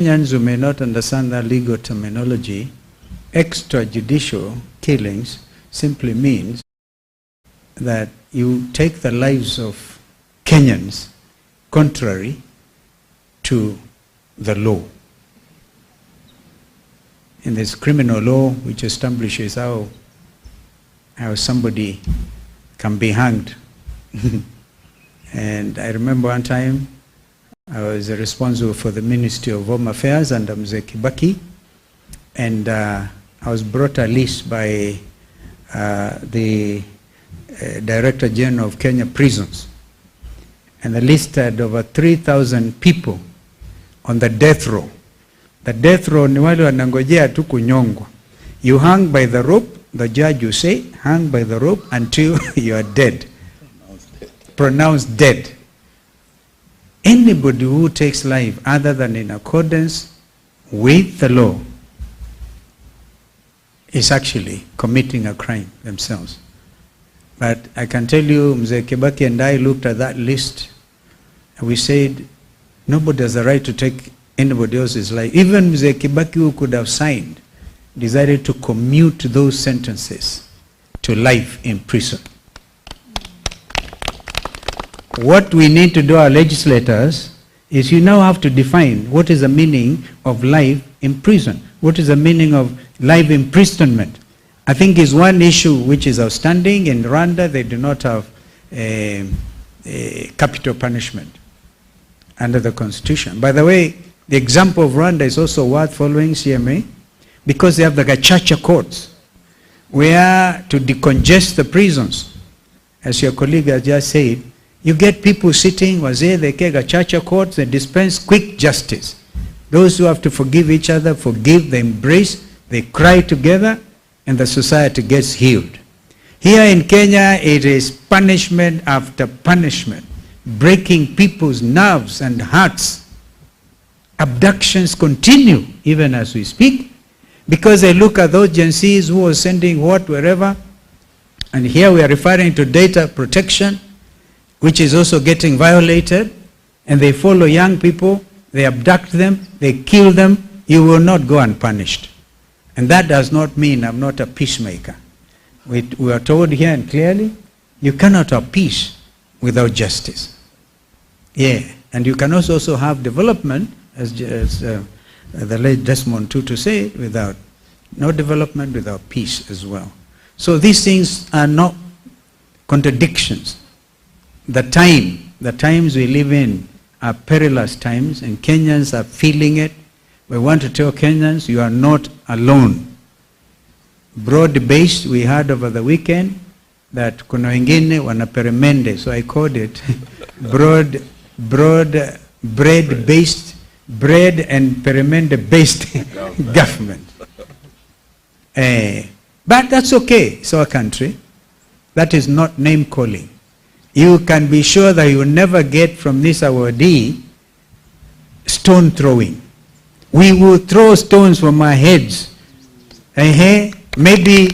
Kenyans who may not understand that legal terminology, extrajudicial killings simply means that you take the lives of Kenyans contrary to the law. In this criminal law which establishes how somebody can be hanged. And I remember one time I was responsible for the Ministry of Home Affairs under Mzee Kibaki, and I was brought a list by the Director General of Kenya Prisons, and the list had over 3,000 people on the death row. The death row ni wale wanangojea tu kunyongwa. You hang by the rope, the judge will say, hang by the rope until you are dead. Pronounced dead. Anybody who takes life other than in accordance with the law is actually committing a crime themselves. But I can tell you, Mzee Kibaki and I looked at that list, and we said, nobody has the right to take anybody else's life. Even Mzee Kibaki, who could have signed, decided to commute those sentences to life in prison. What we need to do, our legislators, is you now have to define what is the meaning of life in prison. What is the meaning of life imprisonment? I think is one issue which is outstanding. In Rwanda, they do not have a capital punishment under the constitution. By the way, the example of Rwanda is also worth following, CMA, because they have the gacaca courts, where to decongest the prisons, as your colleague has just said, you get people sitting, they take gacaca courts, they dispense quick justice. Those who have to forgive each other, forgive, they embrace, they cry together, and the society gets healed. Here in Kenya, it is punishment after punishment, breaking people's nerves and hearts. Abductions continue, even as we speak, because they look at those agencies who are sending what, wherever, and here we are referring to data protection, which is also getting violated, and they follow young people, they abduct them, they kill them. You will not go unpunished. And that does not mean I'm not a peacemaker. We are told here and clearly, you cannot have peace without justice. Yeah, and you can also have development, as the late Desmond Tutu said, without no development, without peace as well. So these things are not contradictions. The times we live in are perilous times, and Kenyans are feeling it. We want to tell Kenyans, you are not alone. Broad-based, we heard over the weekend that kuna wengine wana peremende, so I called it bread-based, bread and peremende-based government. But that's okay, it's our country. That is not name-calling. You can be sure that you will never get from this awardee stone throwing. We will throw stones from our heads. Maybe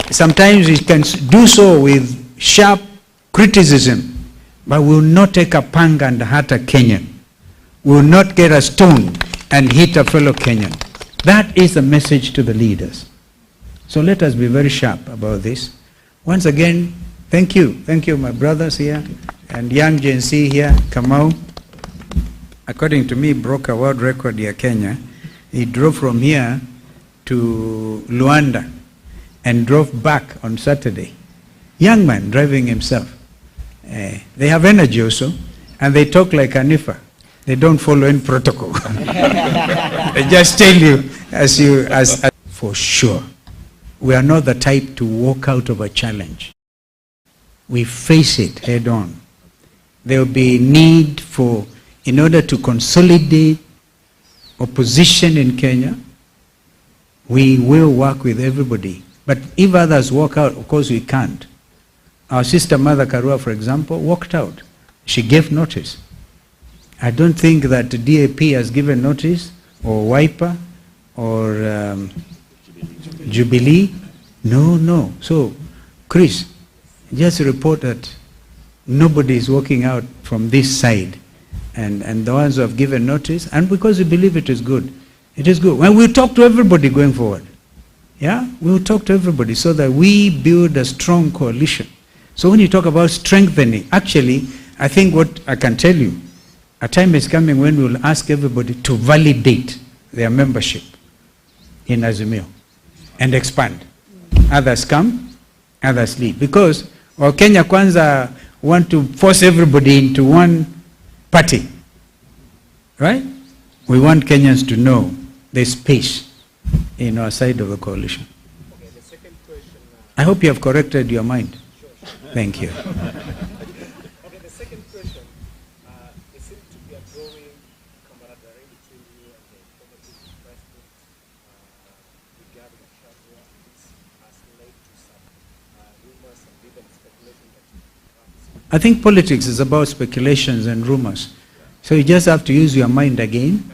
sometimes we can do so with sharp criticism, but we will not take a panga and hurt a Kenyan. We will not get a stone and hit a fellow Kenyan. That is the message to the leaders. So let us be very sharp about this. Once again, thank you, my brothers here, and young Gen Z here, Kamau. According to me, broke a world record here, Kenya. He drove from here to Luanda and drove back on Saturday. Young man driving himself. They have energy also, and they talk like Hanifa. They don't follow any protocol. They just tell you as for sure. We are not the type to walk out of a challenge. We face it head on. There will be need for, in order to consolidate opposition in Kenya, we will work with everybody. But if others walk out, of course we can't. Our sister Mother Karua, for example, walked out. She gave notice. I don't think that the DAP has given notice, or Wiper, or Jubilee. No. So, Chris, just report that nobody is walking out from this side and the ones who have given notice, and because we believe it is good. It is good. When we talk to everybody going forward, yeah, we will talk to everybody so that we build a strong coalition. So when you talk about strengthening, actually, I think what I can tell you, a time is coming when we will ask everybody to validate their membership in Azimio and expand. Others come, others leave. Because Kenya Kwanza want to force everybody into one party, right? We want Kenyans to know there's space in our side of the coalition. Okay, the second question. I hope you have corrected your mind. Sure. Thank you. Okay, the second question. There seems to be a growing camaraderie between you and the former president regarding a Shadwa. This has led to some rumors and even speculation that I think politics is about speculations and rumors. So you just have to use your mind again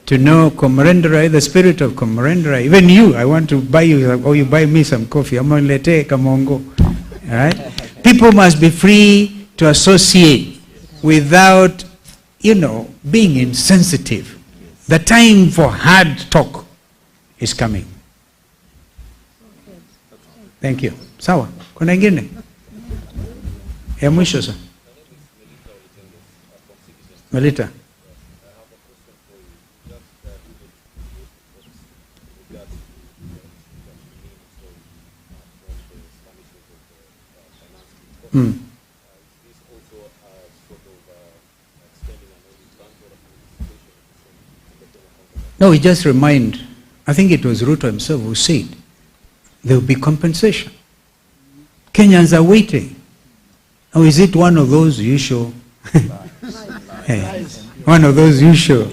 to know camaraderie, the spirit of camaraderie. Even you, I want to buy you, or you buy me some coffee. I'm going to let kamongo. All right? People must be free to associate without, being insensitive. The time for hard talk is coming. Thank you. Sawa. Kuna ingine? Ya mwisho sasa. Melita. No, we just remind, I think it was Ruto himself who said, there will be compensation. Kenyans are waiting. Or is it one of those usual, one of those usual,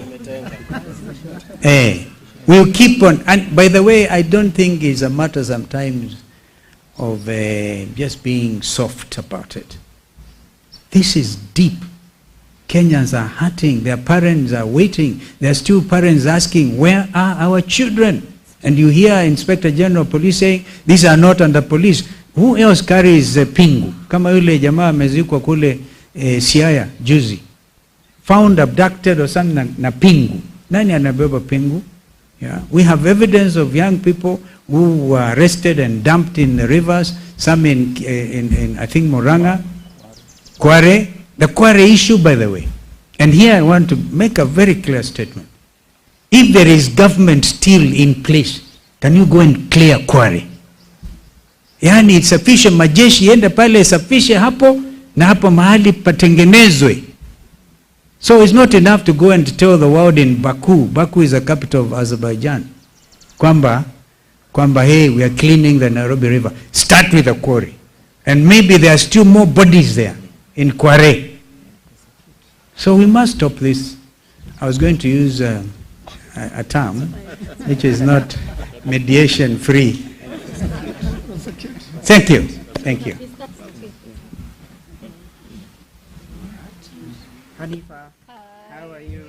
we'll keep on, and by the way, I don't think it's a matter sometimes of just being soft about it. This is deep. Kenyans are hurting. Their parents are waiting. There are still parents asking, where are our children? And you hear Inspector General of Police saying, these are not under police. Who else carries pingu? Kama yule jamaa amezikwa kule Siaya, juzi. Found abducted or something na pingu. Nani anabeba pingu? Yeah. We have evidence of young people who were arrested and dumped in the rivers, some in I think Moranga, Kware. The Kware issue, by the way. And here I want to make a very clear statement. If there is government still in place, can you go and clear Kware? Yani isafishe majeshi yende pale isafishe hapo na hapo mahali patengenezwe. So it's not enough to go and tell the world in Baku. Baku is the capital of Azerbaijan. Kwamba hey, we are cleaning the Nairobi River. Start with the quarry. And maybe there are still more bodies there in Kware. So we must stop this. I was going to use a term which is not mediation free. Thank you. Thank you. Hanifa, how are you?